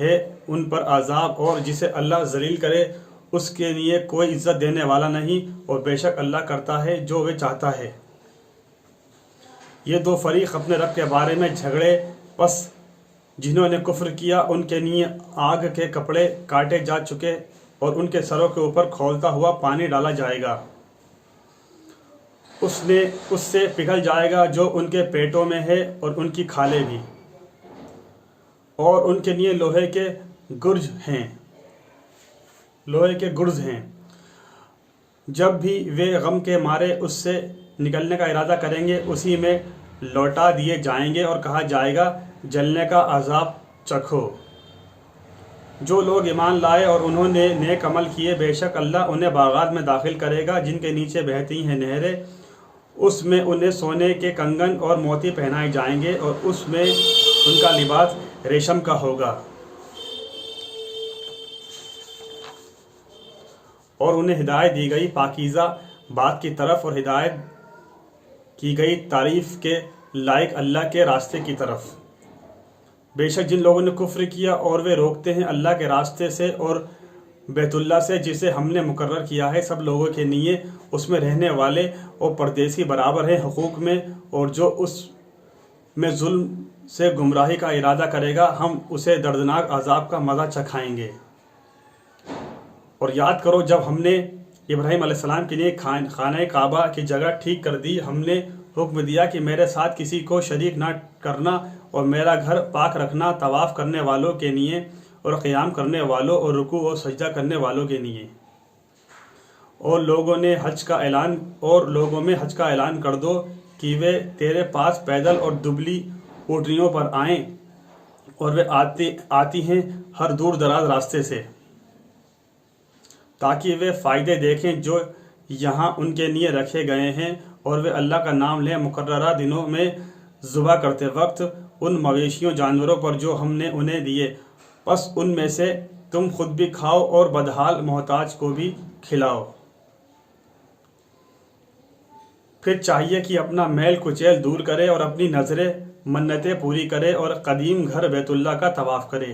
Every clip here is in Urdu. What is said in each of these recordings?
ہے ان پر عذاب، اور جسے اللہ ذلیل کرے اس کے لیے کوئی عزت دینے والا نہیں، اور بے شک اللہ کرتا ہے جو وہ چاہتا ہے۔ یہ دو فریق اپنے رب کے بارے میں جھگڑے، پس جنہوں نے کفر کیا ان کے لیے آگ کے کپڑے کاٹے جا چکے اور ان کے سروں کے اوپر کھولتا ہوا پانی ڈالا جائے گا، اس سے پگھل جائے گا جو ان کے پیٹوں میں ہے اور ان کی کھالیں بھی، اور ان کے لیے لوہے کے گرز ہیں۔ جب بھی وہ غم کے مارے اس سے نکلنے کا ارادہ کریں گے اسی میں لوٹا دیے جائیں گے اور کہا جائے گا جلنے کا عذاب چکھو۔ جو لوگ ایمان لائے اور انہوں نے نیک عمل کیے، بے شک اللہ انہیں باغات میں داخل کرے گا جن کے نیچے بہتی ہیں نہریں، اس میں انہیں سونے کے کنگن اور موتی پہنائے جائیں گے اور اس میں ان کا لباس ریشم کا ہوگا، اور انہیں ہدایت دی گئی پاکیزہ بات کی طرف اور ہدایت کی گئی تعریف کے لائق اللہ کے راستے کی طرف۔ بے شک جن لوگوں نے کفر کیا اور وہ روکتے ہیں اللہ کے راستے سے اور بیت اللہ سے جسے ہم نے مقرر کیا ہے سب لوگوں کے لیے، اس میں رہنے والے اور پردیسی برابر ہیں حقوق میں، اور جو اس میں ظلم سے گمراہی کا ارادہ کرے گا ہم اسے دردناک عذاب کا مزہ چکھائیں گے۔ اور یاد کرو جب ہم نے ابراہیم علیہ السلام کے لیے خانہ کعبہ کی جگہ ٹھیک کر دی، ہم نے حکم دیا کہ میرے ساتھ کسی کو شریک نہ کرنا اور میرا گھر پاک رکھنا طواف کرنے والوں کے لیے اور قیام کرنے والوں اور رکوع و سجدہ کرنے والوں کے لیے، اور لوگوں میں حج کا اعلان کر دو کہ وہ تیرے پاس پیدل اور دبلی اونٹنیوں پر آئیں، اور وہ آتی ہیں ہر دور دراز راستے سے، تاکہ وہ فائدے دیکھیں جو یہاں ان کے لیے رکھے گئے ہیں، اور وہ اللہ کا نام لیں مقررہ دنوں میں ذبح کرتے وقت ان مویشیوں جانوروں پر جو ہم نے انہیں دیے، پس ان میں سے تم خود بھی کھاؤ اور بدحال محتاج کو بھی کھلاؤ۔ پھر چاہیے کہ اپنا میل کچیل دور کرے اور اپنی نظریں منتیں پوری کرے اور قدیم گھر بیت اللہ کا طواف کرے۔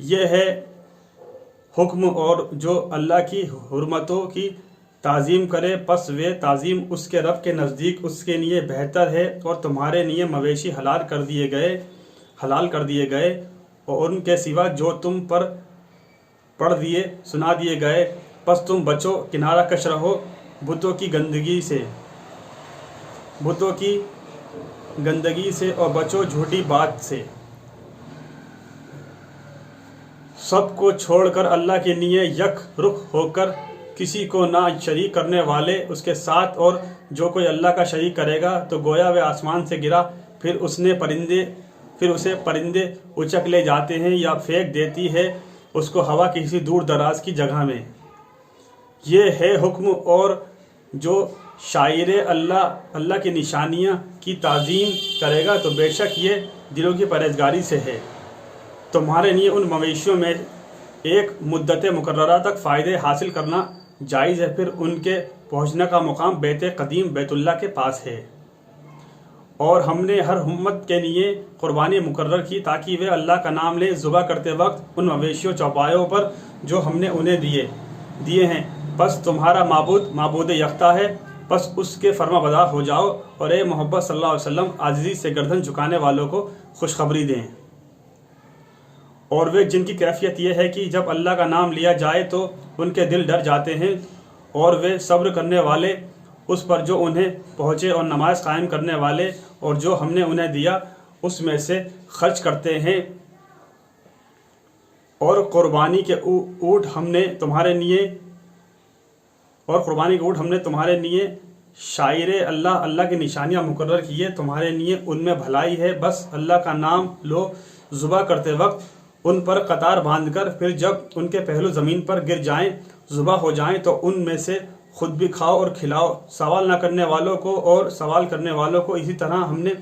یہ ہے حکم، اور جو اللہ کی حرمتوں کی تعظیم کرے پس وہ تعظیم اس کے رب کے نزدیک اس کے لیے بہتر ہے، اور تمہارے لیے مویشی حلال کر دیے گئے اور ان کے سوا جو تم پر سنا دیے گئے، پس تم بچو، کنارہ کش رہو بتوں کی گندگی سے اور بچو جھوٹی بات سے۔ سب کو چھوڑ کر اللہ کے لیے یک رخ ہو کر کسی کو نہ شریک کرنے والے اس کے ساتھ، اور جو کوئی اللہ کا شریک کرے گا تو گویا وہ آسمان سے گرا، پھر اسے پرندے اچک لے جاتے ہیں یا پھینک دیتی ہے اس کو ہوا کسی دور دراز کی جگہ میں۔ یہ ہے حکم، اور جو شاعر اللہ کی نشانیاں کی تعظیم کرے گا تو بے شک یہ دلوں کی پرہیزگاری سے ہے۔ تمہارے لیے ان مویشیوں میں ایک مدت مقررہ تک فائدے حاصل کرنا جائز ہے، پھر ان کے پہنچنے کا مقام بیت قدیم بیت اللہ کے پاس ہے۔ اور ہم نے ہر امت کے لیے قربانی مقرر کی تاکہ وہ اللہ کا نام لے ذبح کرتے وقت ان مویشیوں چوپایوں پر جو ہم نے انہیں دیے ہیں، پس تمہارا معبود یکتا ہے، پس اس کے فرما بردار ہو جاؤ، اور اے محمد صلی اللہ علیہ وسلم عاجزی سے گردن جھکانے والوں کو خوشخبری دیں۔ اور وہ جن کی کیفیت یہ ہے کہ جب اللہ کا نام لیا جائے تو ان کے دل ڈر جاتے ہیں، اور وہ صبر کرنے والے اس پر جو انہیں پہنچے اور نماز قائم کرنے والے اور جو ہم نے انہیں دیا اس میں سے خرچ کرتے ہیں۔ اور قربانی کے اونٹ ہم نے تمہارے لیے شاعر اللہ کی نشانیاں مقرر کیے، تمہارے لیے ان میں بھلائی ہے، بس اللہ کا نام لو ذبح کرتے وقت ان پر قطار باندھ کر، پھر جب ان کے پہلو زمین پر گر جائیں ذبح ہو جائیں تو ان میں سے خود بھی کھاؤ اور کھلاؤ، سوال نہ کرنے والوں کو اور سوال کرنے والوں کو، اسی طرح ہم نے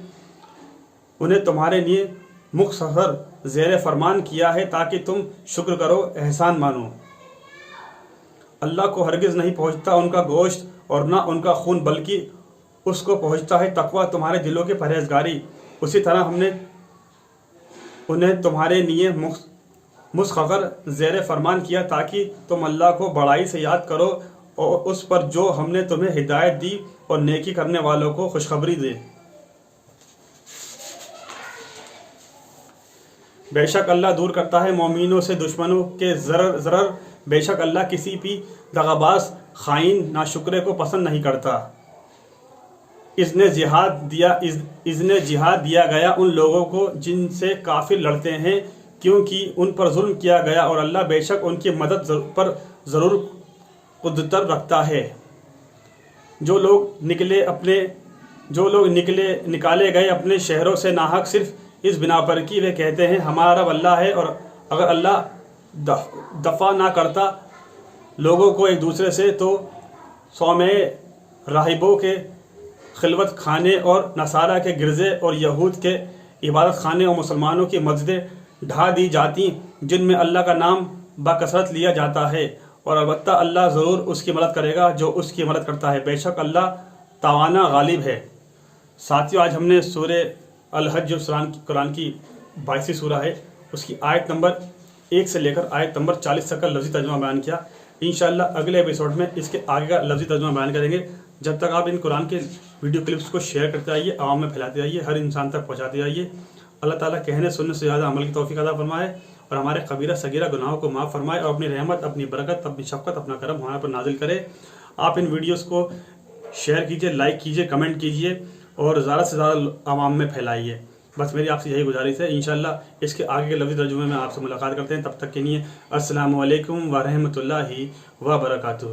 انہیں تمہارے لیے مختصر زیر فرمان کیا ہے تاکہ تم شکر کرو، احسان مانو۔ اللہ کو ہرگز نہیں پہنچتا ان کا گوشت اور نہ ان کا خون، بلکہ اس کو پہنچتا ہے تقویٰ، تمہارے دلوں کی پرہیزگاری۔ اسی طرح ہم نے انہیں تمہارے لیے مستقر زیر فرمان کیا تاکہ تم اللہ کو بڑائی سے یاد کرو اور اس پر جو ہم نے تمہیں ہدایت دی اور نیکی کرنے والوں کو خوشخبری دے۔ بے شک اللہ دور کرتا ہے مومنوں سے دشمنوں کے ضرر، بے شک اللہ کسی بھی دغاباز خائن ناشکرے کو پسند نہیں کرتا۔ اس نے جہاد دیا گیا ان لوگوں کو جن سے کافر لڑتے ہیں کیونکہ ان پر ظلم کیا گیا، اور اللہ بے شک ان کی مدد پر ضرور قدرت رکھتا ہے۔ جو لوگ نکالے گئے اپنے شہروں سے ناحق صرف اس بنا پر کہ وہ کہتے ہیں ہمارا رب اللہ ہے، اور اگر اللہ دفع نہ کرتا لوگوں کو ایک دوسرے سے تو صومعے راہبوں کے خلوت خانے اور نصارہ کے گرجے اور یہود کے عبادت خانے اور مسلمانوں کی مسجدیں ڈھا دی جاتی جن میں اللہ کا نام بکثرت لیا جاتا ہے، اور البتہ اللہ ضرور اس کی مدد کرے گا جو اس کی مدد کرتا ہے، بے شک اللہ توانا غالب ہے۔ ساتھیو، آج ہم نے سورہ الحج جو قرآن کی 22ویں سورہ ہے اس کی آیت نمبر 1 سے لے کر آیت نمبر 40 تک کا لفظی ترجمہ بیان کیا۔ انشاءاللہ اگلے ایپیسوڈ میں اس کے آگے کا لفظی ترجمہ بیان کریں گے۔ جب تک آپ ان قرآن کے ویڈیو کلپس کو شیئر کرتے آئیے، عوام میں پھیلاتے آئیے، ہر انسان تک پہنچاتے آئیے۔ اللہ تعالیٰ کہنے سننے سے زیادہ عمل کی توفیق عطا فرمائے اور ہمارے کبیرہ صغیرہ گناہوں کو معاف فرمائے اور اپنی رحمت، اپنی برکت، اپنی شفقت، اپنا کرم ہمارے پر نازل کرے۔ آپ ان ویڈیوز کو شیئر کیجئے، لائک کیجئے، کمنٹ کیجئے اور زیادہ سے زیادہ عوام میں پھیلائیے۔ بس میری آپ سے یہی گزارش ہے۔ انشاءاللہ اس کے آگے کے لفظی ترجمے میں آپ سے ملاقات کرتے ہیں، تب تک کے لیے السلام علیکم ورحمۃ اللہ وبرکاتہ۔